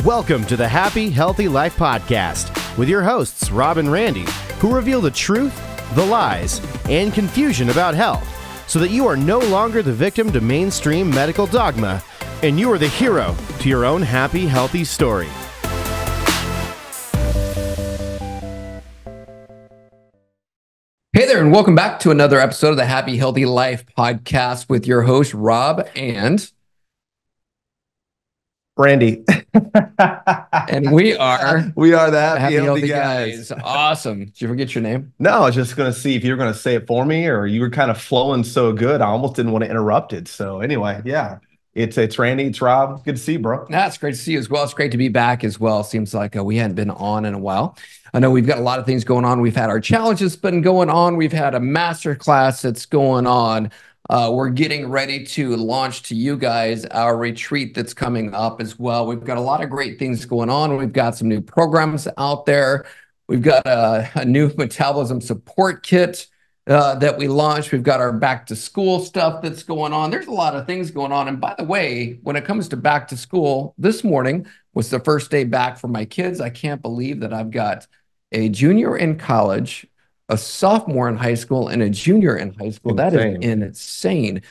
Welcome to the Happy, Healthy Life Podcast with your hosts, Rob and Randy, who reveal the truth, the lies, and confusion about health so that you are no longer the victim to mainstream medical dogma and you are the hero to your own happy, healthy story. Hey there, and welcome back to another episode of the Happy, Healthy Life Podcast with your host, Rob and Randy. And we are the Happy, Healthy Guys. Awesome. Did you forget your name? No, I was just going to see if you were going to say it for me or you were kind of flowing so good. I almost didn't want to interrupt it. So anyway, yeah, it's Randy, it's Rob. Good to see you, bro. That's great to see you as well. It's great to be back as well. Seems like we hadn't been on in a while. I know we've got a lot of things going on. We've had our challenges been going on. We've had a master class that's going on. We're getting ready to launch to you guys our retreat that's coming up as well. We've got a lot of great things going on. We've got some new programs out there. We've got a new metabolism support kit that we launched. We've got our back to school stuff that's going on. There's a lot of things going on. And by the way, when it comes to back to school, this morning was the first day back for my kids. I can't believe that I've got a junior in college, a sophomore in high school, and a junior in high school. That is insane.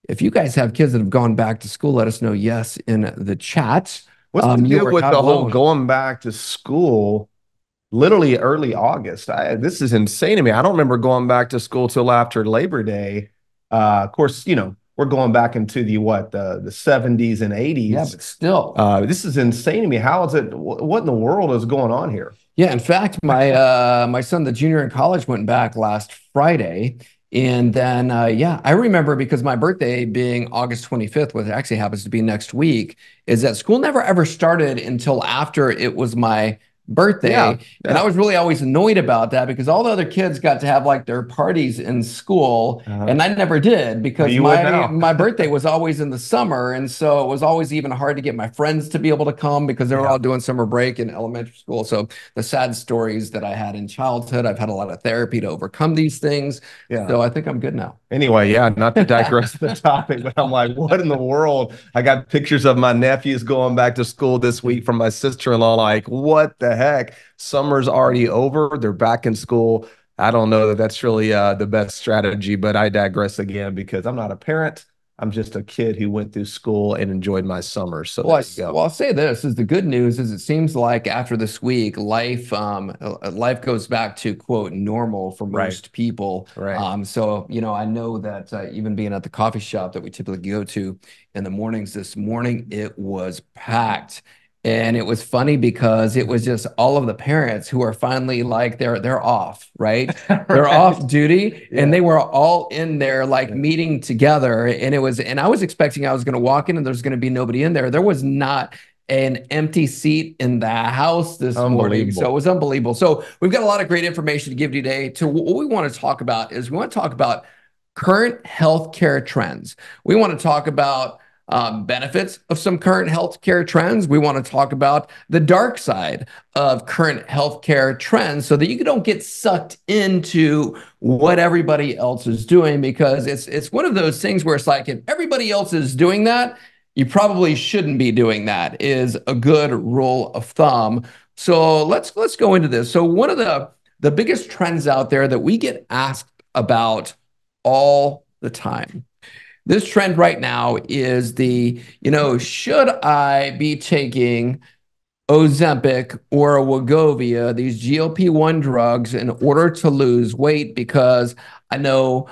If you guys have kids that have gone back to school, let us know yes in the chat. What's the deal with the whole going back to school literally early August? This is insane to me. I don't remember going back to school till after Labor Day. Of course, you know, we're going back into the 70s and 80s. Yeah, but still. This is insane to me. How is it? What in the world is going on here? Yeah, in fact, my son, the junior in college, went back last Friday. And then, I remember because my birthday being August 25th, which actually happens to be next week, is that school never ever started until after it was my birthday. Yeah. And I was really always annoyed about that because all the other kids got to have like their parties in school and I never did because my birthday was always in the summer. And so it was always even hard to get my friends to be able to come because they were all doing summer break in elementary school. So the sad stories that I had in childhood, I've had a lot of therapy to overcome these things. Yeah. So I think I'm good now. Anyway, yeah, not to digress the topic, but I'm like, what in the world? I got pictures of my nephews going back to school this week from my sister-in-law. Like, what the heck? Summer's already over. They're back in school. I don't know that that's really the best strategy, but I digress again because I'm not a parent. I'm just a kid who went through school and enjoyed my summer. So I'll say this is the good news is it seems like after this week, life goes back to quote normal for most people. Right. So, you know, I know that even being at the coffee shop that we typically go to in the mornings, this morning, it was packed. And it was funny because it was just all of the parents who are finally like they're off, right? They're off duty, and they were all in there like meeting together. And I was expecting I was going to walk in and there's going to be nobody in there. There was not an empty seat in the house this morning. So it was unbelievable. So we've got a lot of great information to give you today. So what we want to talk about is we want to talk about current healthcare trends. We want to talk about benefits of some current healthcare trends. We want to talk about the dark side of current healthcare trends so that you don't get sucked into what everybody else is doing, because it's one of those things where it's like, if everybody else is doing that, you probably shouldn't be doing that, is a good rule of thumb. So let's go into this. So one of the biggest trends out there that we get asked about all the time, this trend right now is should I be taking Ozempic or Wegovy, these GLP-1 drugs, in order to lose weight? Because I know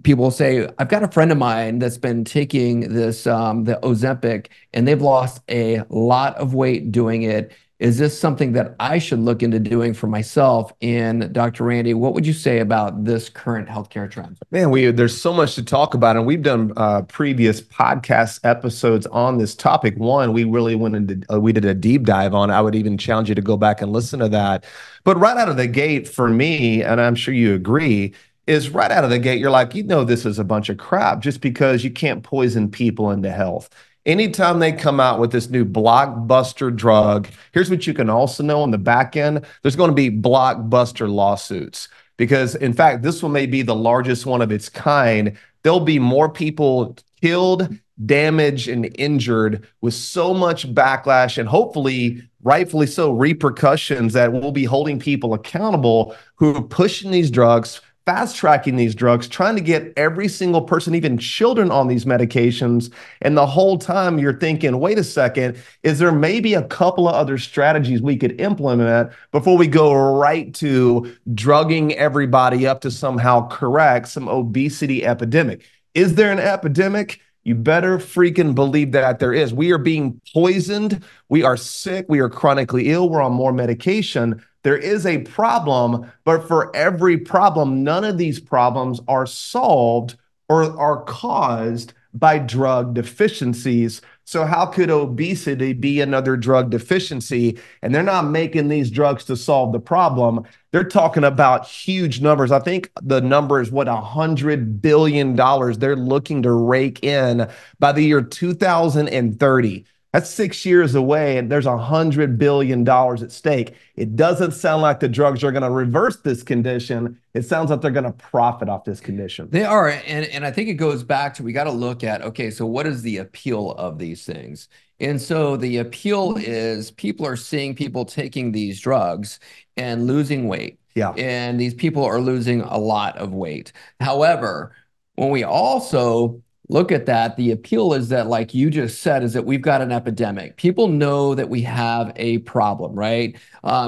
people say, I've got a friend of mine that's been taking this, the Ozempic, and they've lost a lot of weight doing it. Is this something that I should look into doing for myself? And Dr. Randy, what would you say about this current healthcare trend? Man, there's so much to talk about, and we've done previous podcast episodes on this topic. One, we really went into, we did a deep dive on it. I would even challenge you to go back and listen to that. But right out of the gate for me, and I'm sure you agree, is right out of the gate, you're like, this is a bunch of crap just because you can't poison people into health. Anytime they come out with this new blockbuster drug, here's what you can also know on the back end. There's going to be blockbuster lawsuits because, in fact, this one may be the largest one of its kind. There'll be more people killed, damaged and injured with so much backlash and hopefully, rightfully so, repercussions that will be holding people accountable who are pushing these drugs, fast tracking these drugs, trying to get every single person, even children, on these medications. And the whole time you're thinking, wait a second, is there maybe a couple of other strategies we could implement before we go right to drugging everybody up to somehow correct some obesity epidemic? Is there an epidemic? You better freaking believe that there is. We are being poisoned. We are sick. We are chronically ill. We're on more medication. There is a problem, but for every problem, none of these problems are solved or are caused by drug deficiencies. So how could obesity be another drug deficiency? And they're not making these drugs to solve the problem. They're talking about huge numbers. I think the number is what, $100 billion they're looking to rake in by the year 2030. That's 6 years away, and there's $100 billion at stake. It doesn't sound like the drugs are going to reverse this condition. It sounds like they're going to profit off this condition. They are, and I think it goes back to, we got to look at, okay, so what is the appeal of these things? And so the appeal is people are seeing people taking these drugs and losing weight. Yeah. And these people are losing a lot of weight. However, when we also look at that, the appeal is that, like you just said, is that we've got an epidemic. People know that we have a problem, right?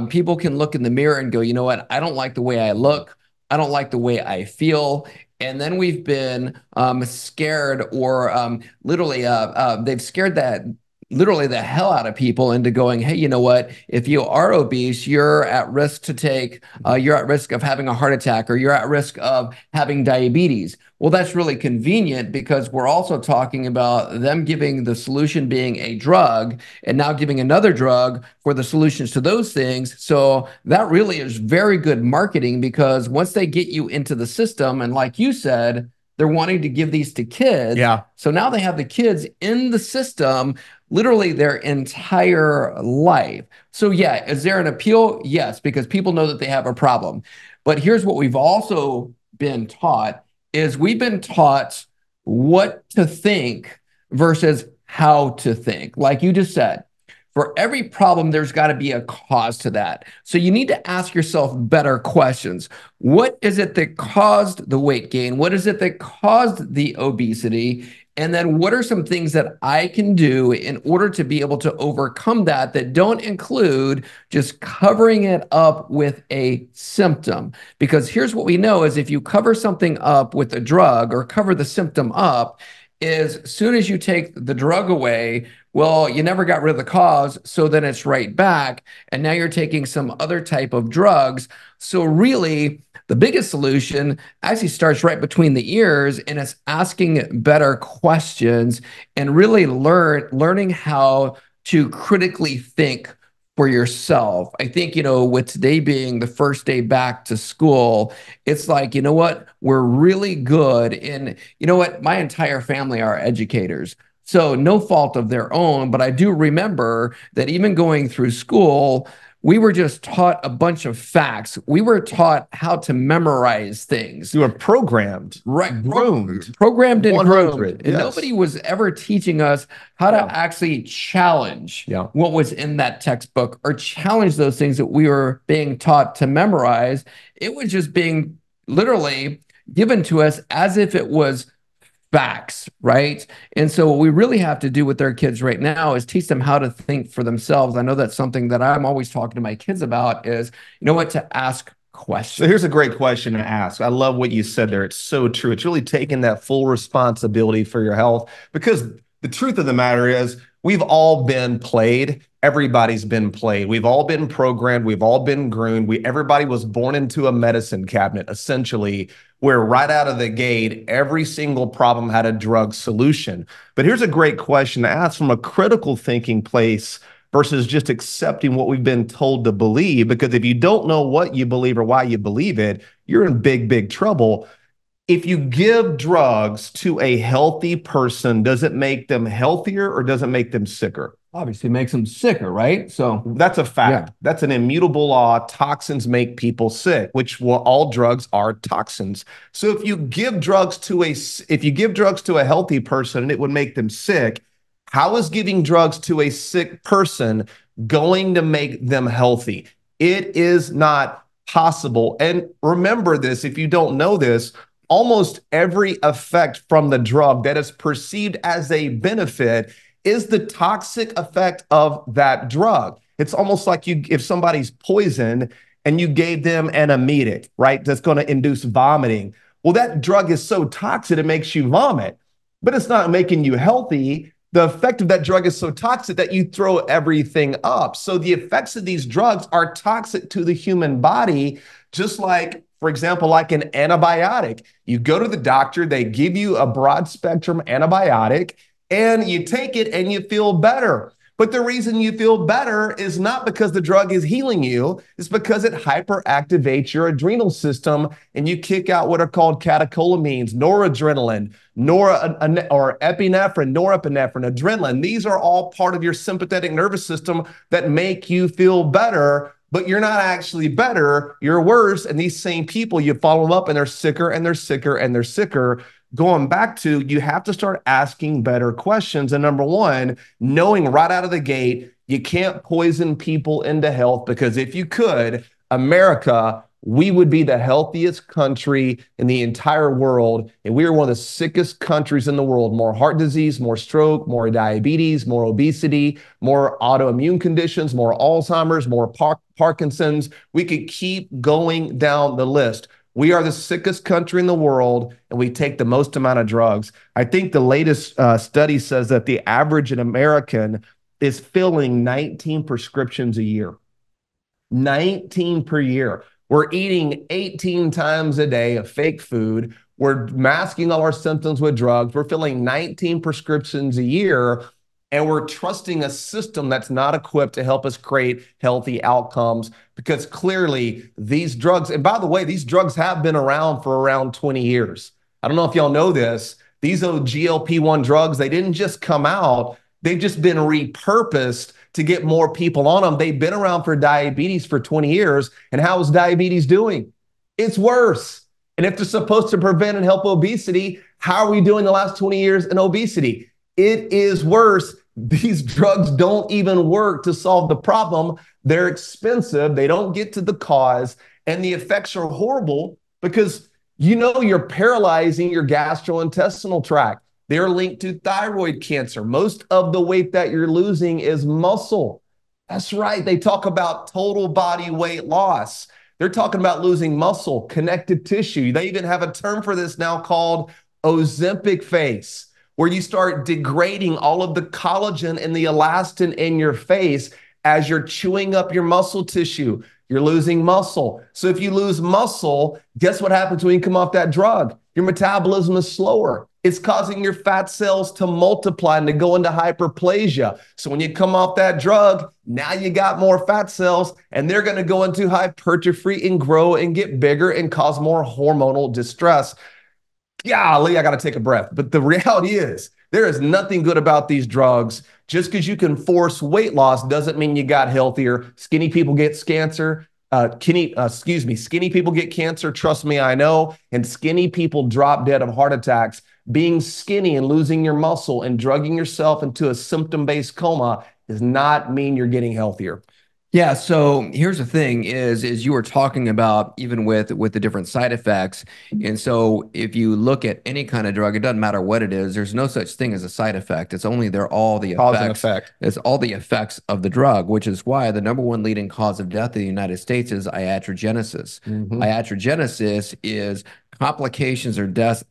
People can look in the mirror and go, you know what? I don't like the way I look. I don't like the way I feel. And then we've been scared, or literally they've scared literally the hell out of people into going, hey, you know what? If you are obese, you're at risk you're at risk of having a heart attack, or you're at risk of having diabetes. Well, that's really convenient, because we're also talking about them giving the solution being a drug, and now giving another drug for the solutions to those things. So that really is very good marketing, because once they get you into the system, and like you said, they're wanting to give these to kids. Yeah. So now they have the kids in the system literally their entire life. So yeah, is there an appeal? Yes, because people know that they have a problem. But here's what we've also been taught, is we've been taught what to think versus how to think. Like you just said, for every problem, there's got to be a cause to that. So you need to ask yourself better questions. What is it that caused the weight gain? What is it that caused the obesity? And then what are some things that I can do in order to be able to overcome that don't include just covering it up with a symptom? Because here's what we know is, if you cover something up with a drug, or cover the symptom up, is as soon as you take the drug away, well, you never got rid of the cause, so then it's right back, and now you're taking some other type of drugs. So really, the biggest solution actually starts right between the ears, and it's asking better questions and really learning how to critically think for yourself. I think, with today being the first day back to school, it's like, you know what, we're really good in, my entire family are educators. So no fault of their own, but I do remember that even going through school, we were just taught a bunch of facts. We were taught how to memorize things. You were programmed, right? Groomed. Programmed and groomed. And yes. nobody was ever teaching us how to actually challenge what was in that textbook, or challenge those things that we were being taught to memorize. It was just being literally given to us as if it was facts, right? And so what we really have to do with our kids right now is teach them how to think for themselves. I know that's something that I'm always talking to my kids about, is, to ask questions. So here's a great question to ask. I love what you said there. It's so true. It's really taking that full responsibility for your health, because the truth of the matter is, we've all been played. Everybody's been played. We've all been programmed. We've all been groomed. Everybody was born into a medicine cabinet, essentially, where right out of the gate, every single problem had a drug solution. But here's a great question to ask from a critical thinking place versus just accepting what we've been told to believe. Because if you don't know what you believe or why you believe it, you're in big, big trouble. If you give drugs to a healthy person, does it make them healthier or does it make them sicker? Obviously makes them sicker, right? So that's a fact. Yeah. That's an immutable law. Toxins make people sick, which all drugs are toxins. So if you give drugs to a healthy person, it would make them sick. How is giving drugs to a sick person going to make them healthy? It is not possible. And remember this, if you don't know this, almost every effect from the drug that is perceived as a benefit is the toxic effect of that drug. It's almost like if somebody's poisoned and you gave them an emetic, right? That's going to induce vomiting. Well, that drug is so toxic, it makes you vomit, but it's not making you healthy. The effect of that drug is so toxic that you throw everything up. So the effects of these drugs are toxic to the human body, just like, for example, like an antibiotic. You go to the doctor, they give you a broad spectrum antibiotic, and you take it and you feel better. But the reason you feel better is not because the drug is healing you. It's because it hyperactivates your adrenal system and you kick out what are called catecholamines, noradrenaline, or epinephrine, norepinephrine, adrenaline. These are all part of your sympathetic nervous system that make you feel better, but you're not actually better, you're worse. And these same people, you follow them up and they're sicker and they're sicker and they're sicker. Going back to, you have to start asking better questions. And number one, knowing right out of the gate, you can't poison people into health, because if you could, America, we would be the healthiest country in the entire world. And we are one of the sickest countries in the world. More heart disease, more stroke, more diabetes, more obesity, more autoimmune conditions, more Alzheimer's, more Parkinson's. We could keep going down the list. We are the sickest country in the world, and we take the most amount of drugs. I think the latest study says that the average American is filling 19 prescriptions a year. 19 per year. We're eating 18 times a day of fake food. We're masking all our symptoms with drugs. We're filling 19 prescriptions a year, and we're trusting a system that's not equipped to help us create healthy outcomes, because clearly these drugs, and by the way, these drugs have been around for around 20 years. I don't know if y'all know this. These old GLP-1 drugs, they didn't just come out. They've just been repurposed to get more people on them. They've been around for diabetes for 20 years. And how is diabetes doing? It's worse. And if they're supposed to prevent and help obesity, how are we doing the last 20 years in obesity? It is worse. These drugs don't even work to solve the problem. They're expensive. They don't get to the cause. And the effects are horrible, because you're paralyzing your gastrointestinal tract. They're linked to thyroid cancer. Most of the weight that you're losing is muscle. That's right. They talk about total body weight loss. They're talking about losing muscle, connective tissue. They even have a term for this now called Ozempic face, where you start degrading all of the collagen and the elastin in your face as you're chewing up your muscle tissue. You're losing muscle. So if you lose muscle, guess what happens when you come off that drug? Your metabolism is slower. It's causing your fat cells to multiply and to go into hyperplasia. So when you come off that drug, now you got more fat cells, and they're going to go into hypertrophy and grow and get bigger and cause more hormonal distress. Golly, I got to take a breath. But the reality is, there is nothing good about these drugs. Just because you can force weight loss doesn't mean you got healthier. Skinny people get cancer. Skinny people get cancer. Trust me, I know. And skinny people drop dead of heart attacks. Being skinny and losing your muscle and drugging yourself into a symptom-based coma does not mean you're getting healthier. Yeah, so here's the thing is you were talking about even with the different side effects. And so if you look at any kind of drug, it doesn't matter what it is, there's no such thing as a side effect. It's only all the effects. Cause and effect. It's all the effects of the drug, which is why the number one leading cause of death in the United States is iatrogenesis. Mm-hmm. Iatrogenesis is complications or death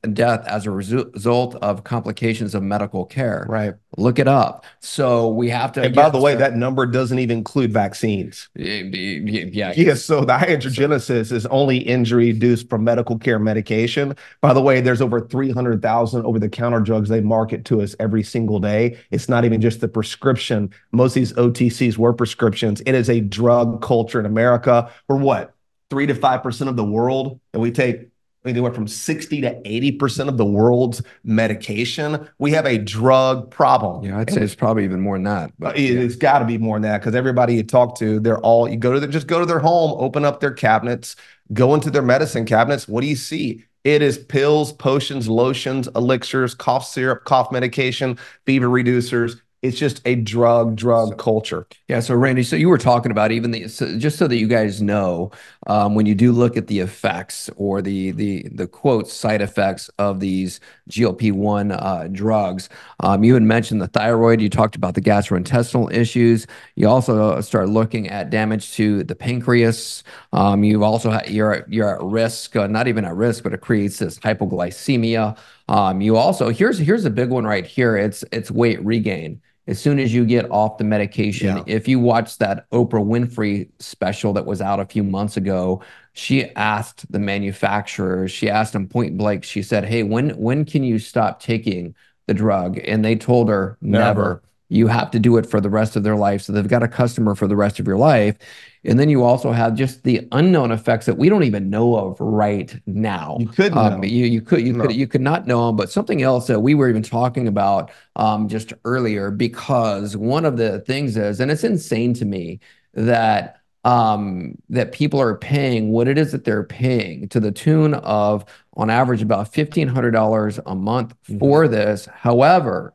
as a result of complications of medical care. Right. Look it up. So we have to. And by the way, that number doesn't even include vaccines. Yeah. So the iatrogenesis is only injury induced from medical care medication. By the way, there's over 300,000 over-the-counter drugs they market to us every single day. It's not even just the prescription. Most of these OTCs were prescriptions. It is a drug culture in America. We're what? 3 to 5% of the world, and we take I mean, they went from 60 to 80% of the world's medication. We have a drug problem. Yeah, I'd say it's probably even more than that. But it's got to be more than that, because everybody you talk to, you go to just go to their home, open up their cabinets, go into their medicine cabinets. What do you see? It is pills, potions, lotions, elixirs, cough syrup, cough medication, fever reducers. It's just a drug culture. Yeah. So Randy, so you were talking about even just so that you guys know, when you do look at the effects or the quote side effects of these GLP-1 drugs, you had mentioned the thyroid. You talked about the gastrointestinal issues. You also start looking at damage to the pancreas. You've also you're at risk, not even at risk, but it creates this hypoglycemia. You also here's a big one right here. It's weight regain. As soon as you get off the medication, if you watch that Oprah Winfrey special that was out a few months ago, she asked the manufacturers, she asked them point blank, she said, hey, when can you stop taking the drug? And they told her, never. You have to do it for the rest of their life. So they've got a customer for the rest of your life. And then you also have just the unknown effects that we don't even know of right now. You could know. You could not know them. But something else that we were even talking about just earlier, because one of the things is, and it's insane to me that that people are paying what it is that they're paying to the tune of, on average, about $1,500 a month for this. However,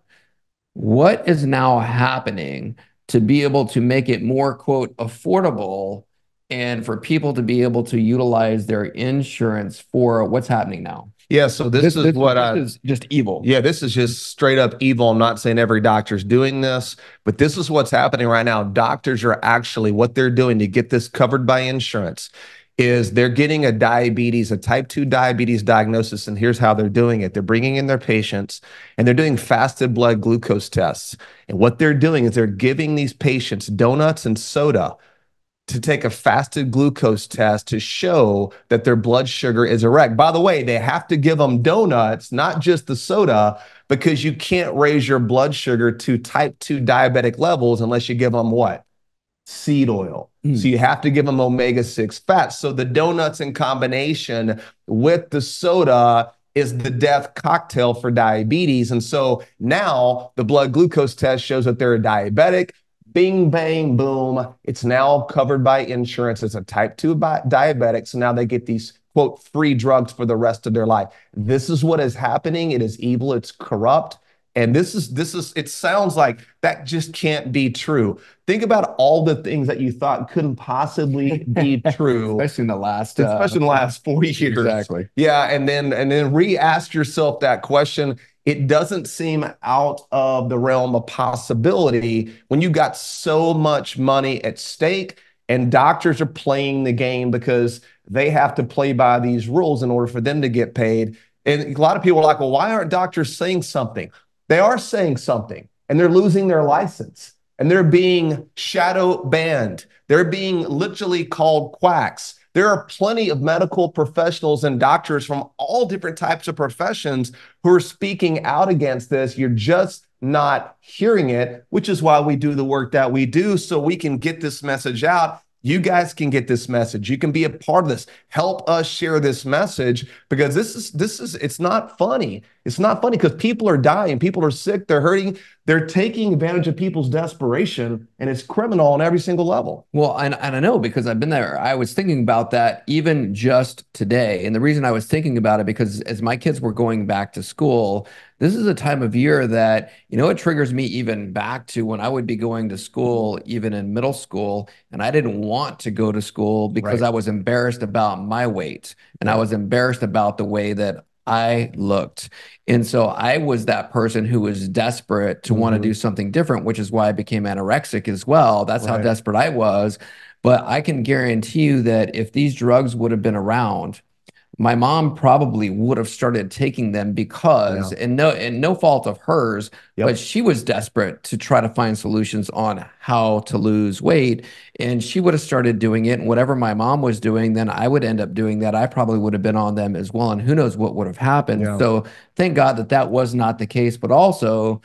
what is now happening to be able to make it more, quote, affordable and for people to be able to utilize their insurance for what's happening now? Yeah, so this is just evil. Yeah, this is just straight up evil. I'm not saying every doctor's doing this, but this is what's happening right now. Doctors are actually, what they're doing to get this covered by insurance is they're getting a type 2 diabetes diagnosis, and here's how they're doing it. They're bringing in their patients, and they're doing fasted blood glucose tests. And what they're doing is they're giving these patients donuts and soda to take a fasted glucose test to show that their blood sugar is erect. By the way, they have to give them donuts, not just the soda, because you can't raise your blood sugar to type 2 diabetic levels unless you give them what? Seed oil. So you have to give them omega-6 fats. So the donuts in combination with the soda is the death cocktail for diabetes. And so now the blood glucose test shows that they're a diabetic. Bing, bang, boom. It's now covered by insurance as a type 2 diabetic. So now they get these, quote, free drugs for the rest of their life. This is what is happening. It is evil. It's corrupt. And this is, it sounds like that just can't be true. Think about all the things that you thought couldn't possibly be true. Especially in the last 4 years. Exactly. Yeah. And then re-ask yourself that question. It doesn't seem out of the realm of possibility when you got so much money at stake and doctors are playing the game because they have to play by these rules in order for them to get paid. And a lot of people are like, well, why aren't doctors saying something? They are saying something, and they're losing their license, and they're being shadow banned. They're being literally called quacks. There are plenty of medical professionals and doctors from all different types of professions who are speaking out against this. You're just not hearing it, which is why we do the work that we do, so we can get this message out. You guys can get this message. You can be a part of this. Help us share this message, because this is it's not funny. It's not funny because people are dying. People are sick. They're hurting. They're taking advantage of people's desperation, and it's criminal on every single level. Well, and I know, because I've been there. I was thinking about that even just today. And the reason I was thinking about it, because as my kids were going back to school, this is a time of year that, it triggers me even back to when I would be going to school, even in middle school, and I didn't want to go to school because I was embarrassed about my weight, and I was embarrassed about the way that I looked. And so I was that person who was desperate to want to do something different, which is why I became anorexic as well. That's how desperate I was. But I can guarantee you that if these drugs would have been around, my mom probably would have started taking them because, and no fault of hers, but she was desperate to try to find solutions on how to lose weight. And she would have started doing it. And whatever my mom was doing, then I would end up doing that. I probably would have been on them as well. And who knows what would have happened. So thank God that that was not the case. But also,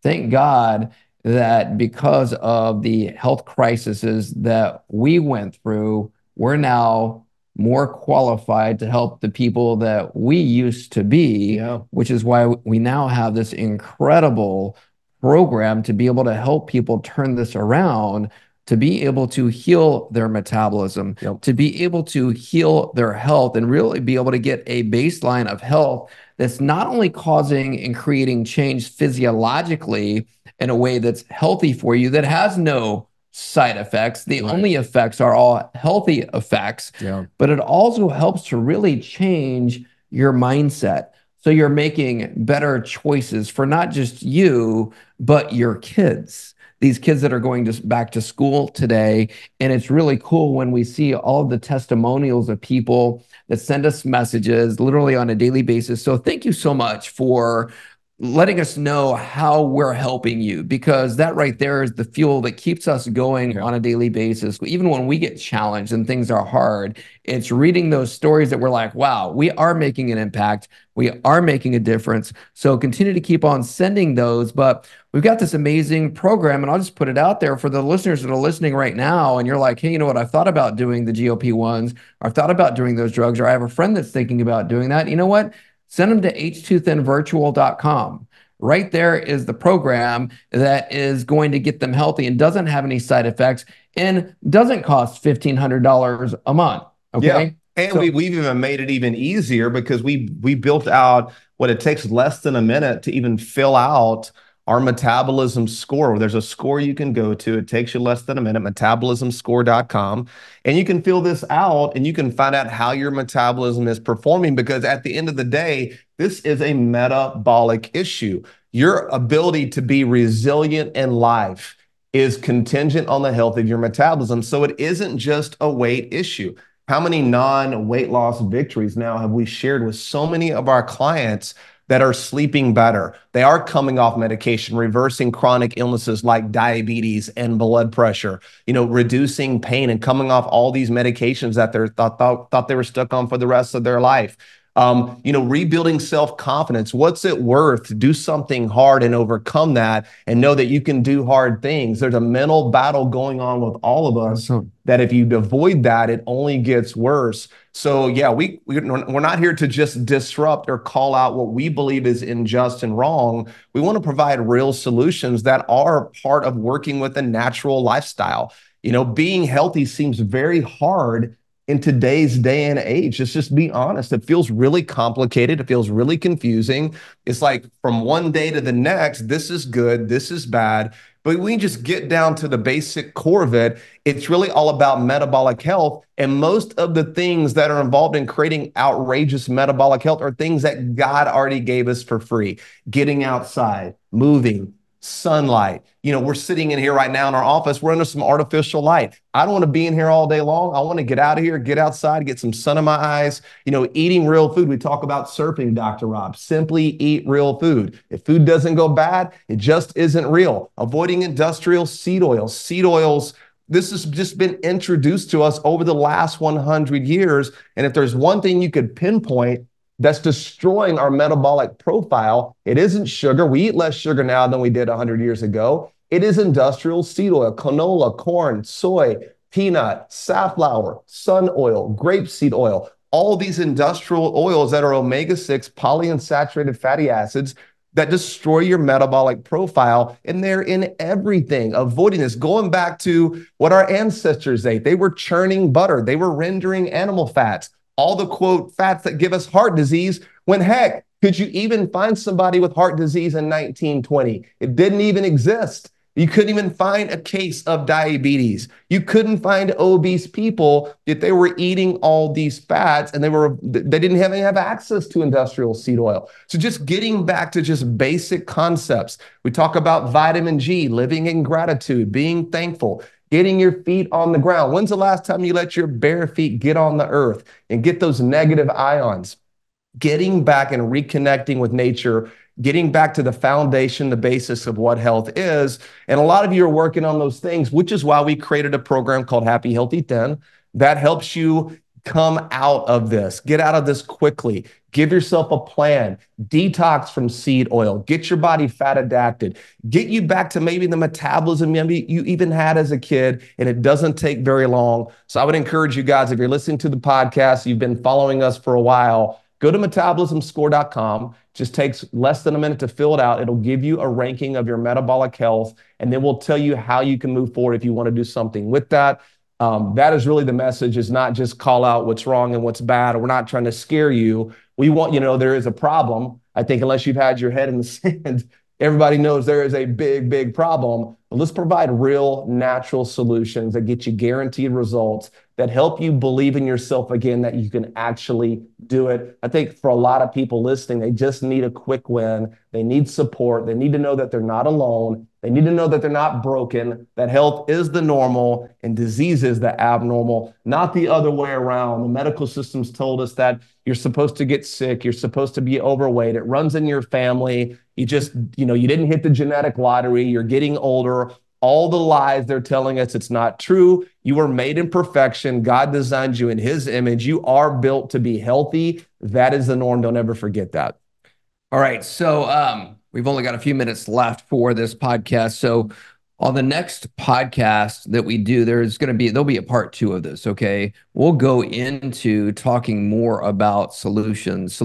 thank God that because of the health crises that we went through, we're now more qualified to help the people that we used to be, which is why we now have this incredible program to be able to help people turn this around, to be able to heal their metabolism, to be able to heal their health, and really be able to get a baseline of health that's not only causing and creating change physiologically in a way that's healthy for you, that has no side effects. The only effects are all healthy effects, but it also helps to really change your mindset. So you're making better choices for not just you, but your kids. These kids that are going back to school today. And it's really cool when we see all of the testimonials of people that send us messages literally on a daily basis. So thank you so much for letting us know how we're helping you, because that right there is the fuel that keeps us going on a daily basis. Even when we get challenged and things are hard, it's reading those stories that we're like, wow, we are making an impact. We are making a difference. So continue to keep on sending those. But we've got this amazing program, and I'll just put it out there for the listeners that are listening right now. And you're like, hey, you know what? I've thought about doing the GLP-1s, or I've thought about doing those drugs, or I have a friend that's thinking about doing that. You know what? Send them to h2thinvirtual.com. Right there is the program that is going to get them healthy and doesn't have any side effects and doesn't cost $1,500 a month. Okay. And we've even made it even easier, because we built out what it takes less than a minute to even fill out our metabolism score. There's a score you can go to. It takes you less than a minute, metabolismscore.com. And you can fill this out and you can find out how your metabolism is performing, because at the end of the day, this is a metabolic issue. Your ability to be resilient in life is contingent on the health of your metabolism. So it isn't just a weight issue. How many non-weight loss victories now have we shared with so many of our clients that are sleeping better? They are coming off medication, reversing chronic illnesses like diabetes and blood pressure, reducing pain and coming off all these medications that they thought they were stuck on for the rest of their life. Rebuilding self-confidence. What's it worth to do something hard and overcome that and know that you can do hard things? There's a mental battle going on with all of us that if you avoid that, it only gets worse. So yeah, we're not here to just disrupt or call out what we believe is unjust and wrong. We want to provide real solutions that are part of working with a natural lifestyle. Being healthy seems very hard in today's day and age. Let's just be honest. It feels really complicated. It feels really confusing. It's like from one day to the next, this is good, this is bad. But we just get down to the basic core of it. It's really all about metabolic health. And most of the things that are involved in creating outrageous metabolic health are things that God already gave us for free. Getting outside, moving, sunlight. We're sitting in here right now in our office. We're under some artificial light. I don't want to be in here all day long. I want to get out of here, get outside, get some sun in my eyes. Eating real food. We talk about surfing, Dr. Rob. Simply eat real food. If food doesn't go bad, it just isn't real. Avoiding industrial seed oils. Seed oils, this has just been introduced to us over the last 100 years. And if there's one thing you could pinpoint that's destroying our metabolic profile, it isn't sugar. We eat less sugar now than we did 100 years ago. It is industrial seed oil, canola, corn, soy, peanut, safflower, sun oil, grapeseed oil, all these industrial oils that are omega-6 polyunsaturated fatty acids that destroy your metabolic profile, and they're in everything. Avoiding this, going back to what our ancestors ate. They were churning butter. They were rendering animal fats. All the, quote, fats that give us heart disease, when heck, could you even find somebody with heart disease in 1920? It didn't even exist. You couldn't even find a case of diabetes. You couldn't find obese people if they were eating all these fats, and they didn't have access to industrial seed oil. So just getting back to just basic concepts. We talk about vitamin G, living in gratitude, being thankful, getting your feet on the ground. When's the last time you let your bare feet get on the earth and get those negative ions? Getting back and reconnecting with nature, getting back to the foundation, the basis of what health is. And a lot of you are working on those things, which is why we created a program called Happy Healthy 10 that helps you Come out of this. Get out of this quickly. Give yourself a plan. Detox from seed oil. Get your body fat adapted. Get you back to maybe the metabolism maybe you even had as a kid, and it doesn't take very long. So I would encourage you guys, if you're listening to the podcast, you've been following us for a while, go to metabolismscore.com. Just takes less than a minute to fill it out. It'll give you a ranking of your metabolic health, and then we'll tell you how you can move forward if you want to do something with that. That is really the message, is not just call out what's wrong and what's bad. We're not trying to scare you. We want, there is a problem. I think unless you've had your head in the sand, everybody knows there is a big, big problem. But let's provide real, natural solutions that get you guaranteed results, that help you believe in yourself again, that you can actually do it. I think for a lot of people listening, they just need a quick win. They need support. They need to know that they're not alone. They need to know that they're not broken, that health is the normal and disease is the abnormal, not the other way around. The medical system's told us that you're supposed to get sick. You're supposed to be overweight. It runs in your family. You just, you didn't hit the genetic lottery. You're getting older. All the lies they're telling us, it's not true. You were made in perfection. God designed you in his image. You are built to be healthy. That is the norm. Don't ever forget that. All right. So we've only got a few minutes left for this podcast. So on the next podcast that we do, there'll be a part 2 of this. Okay. We'll go into talking more about solutions,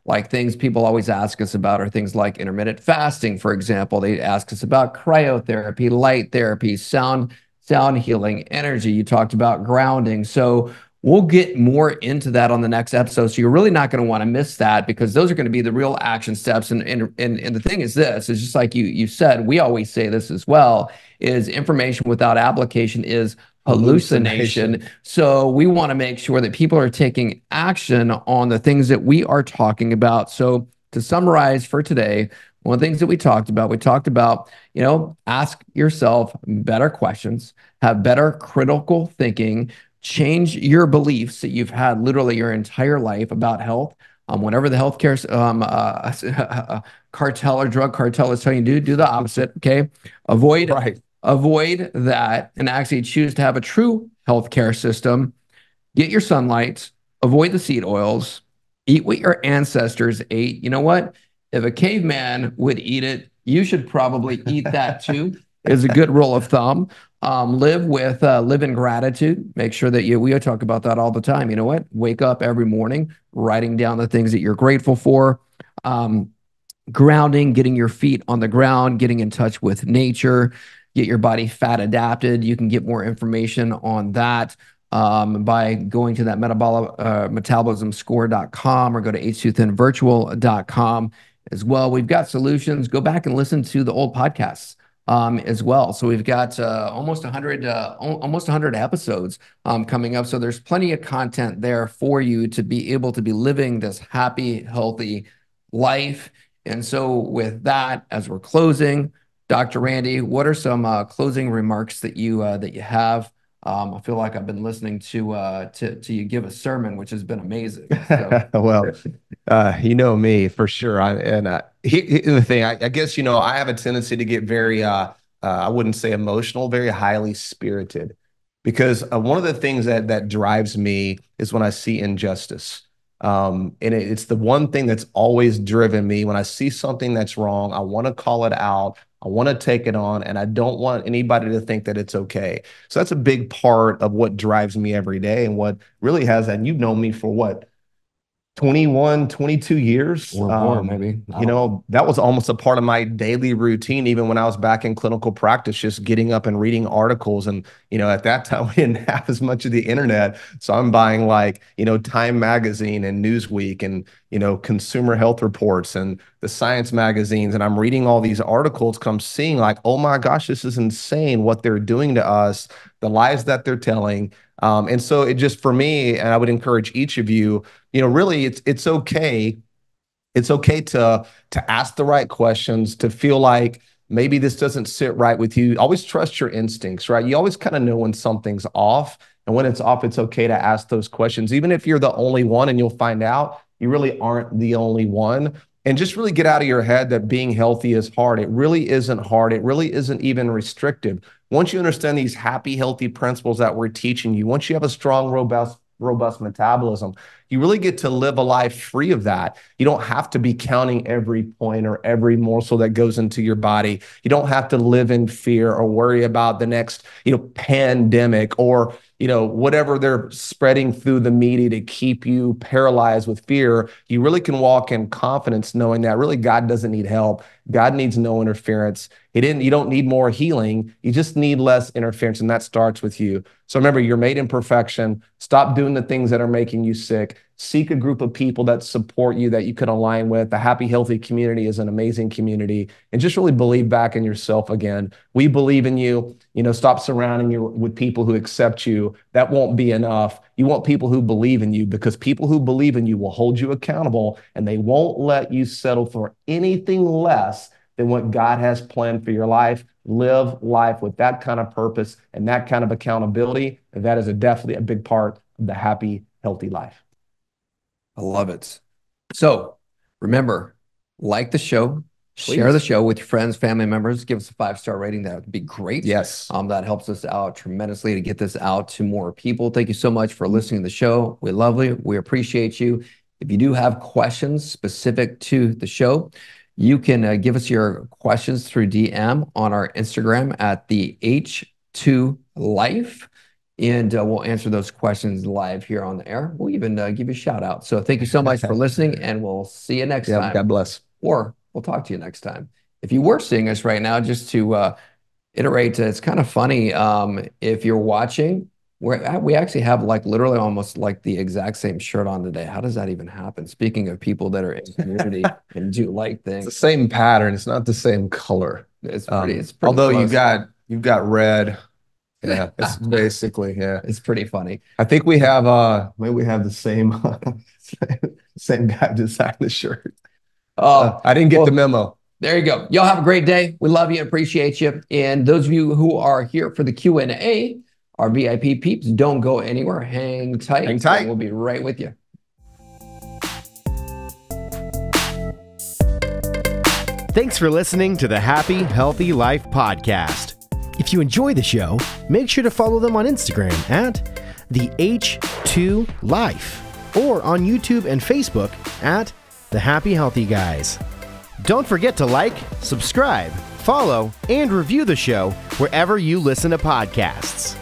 like things people always ask us about are things like intermittent fasting. For example, they ask us about cryotherapy, light therapy, sound healing, energy. You talked about grounding. So we'll get more into that on the next episode. So you're really not going to want to miss that, because those are going to be the real action steps. And the thing is this, is just like you said, we always say this as well, is information without application is hallucination. So we want to make sure that people are taking action on the things that we are talking about. So to summarize for today, one of the things that we talked about, ask yourself better questions, have better critical thinking, change your beliefs that you've had literally your entire life about health. Whenever the healthcare cartel or drug cartel is telling you to do the opposite. Okay, avoid that and actually choose to have a true healthcare system. Get your sunlight. Avoid the seed oils. Eat what your ancestors ate. You know what? If a caveman would eat it, you should probably eat that too. Is a good rule of thumb. Live in gratitude. Make sure that we talk about that all the time. You know what? Wake up every morning, writing down the things that you're grateful for. Grounding, getting your feet on the ground, getting in touch with nature, get your body fat adapted. You can get more information on that by going to that metabolismscore.com or go to h2thinvirtual.com as well. We've got solutions. Go back and listen to the old podcasts as well. So we've got almost 100 episodes coming up. So there's plenty of content there for you to be able to be living this happy, healthy life. And so with that, as we're closing, Dr. Randy, what are some closing remarks that you have? I feel like I've been listening to you give a sermon, which has been amazing. So. Well, you know me for sure. Here's the thing. I guess I have a tendency to get very I wouldn't say emotional, very highly spirited, because one of the things that drives me is when I see injustice. And it's the one thing that's always driven me. When I see something that's wrong, I want to call it out. I want to take it on, and I don't want anybody to think that it's okay. So that's a big part of what drives me every day, and what really has, and you've known me for what, 21, 22 years. Or more, maybe. That was almost a part of my daily routine, even when I was back in clinical practice, just getting up and reading articles. And, at that time, we didn't have as much of the internet. So I'm buying Time Magazine and Newsweek and, Consumer Health Reports and the science magazines. And I'm reading all these articles, I'm seeing oh my gosh, this is insane what they're doing to us, the lies that they're telling. And so it just, for me, and I would encourage each of you, really it's okay. It's okay to ask the right questions, to feel like maybe this doesn't sit right with you. Always trust your instincts, right? You always kind of know when something's off, and when it's off, it's okay to ask those questions, even if you're the only one, and you'll find out you really aren't the only one. And just really get out of your head that being healthy is hard. It really isn't hard. It really isn't even restrictive. Once you understand these happy, healthy principles that we're teaching you, once you have a strong, robust metabolism. You really get to live a life free of that. You don't have to be counting every point or every morsel that goes into your body. You don't have to live in fear or worry about the next, pandemic or, whatever they're spreading through the media to keep you paralyzed with fear. You really can walk in confidence knowing that really God doesn't need help. God needs no interference. You don't need more healing. You just need less interference, and that starts with you. So remember, you're made in perfection. Stop doing the things that are making you sick. Seek a group of people that support you, that you can align with. The Happy Healthy community is an amazing community. And just really believe back in yourself again. We believe in you. Stop surrounding you with people who accept you. That won't be enough. You want people who believe in you, because people who believe in you will hold you accountable, and they won't let you settle for anything less than what God has planned for your life. Live life with that kind of purpose and that kind of accountability. And that is definitely a big part of the happy, healthy life. I love it. So remember, like the show, share the show with your friends, family members, give us a 5-star rating. That would be great. Yes. That helps us out tremendously to get this out to more people. Thank you so much for listening to the show. We love you. We appreciate you. If you do have questions specific to the show, you can give us your questions through DM on our Instagram at the H2Life. And we'll answer those questions live here on the air. We'll even give you a shout out. So thank you so much for listening, and we'll see you next time. God bless. Or we'll talk to you next time. If you were seeing us right now, just to iterate, it's kind of funny. If you're watching, we actually have literally almost the exact same shirt on today. How does that even happen? Speaking of people that are in the community and do like things. It's the same pattern. It's not the same color. It's pretty although close. you've got red. Yeah, it's basically, it's pretty funny. I think we have maybe we have the same guy design the shirt. I didn't get the memo. There you go. Y'all have a great day. We love you and appreciate you. And those of you who are here for the Q&A, our VIP peeps, don't go anywhere. Hang tight. Hang tight. We'll be right with you. Thanks for listening to the Happy Healthy Life podcast. If you enjoy the show, make sure to follow them on Instagram at the H2Life or on YouTube and Facebook at the Happy Healthy Guys. Don't forget to like, subscribe, follow, and review the show wherever you listen to podcasts.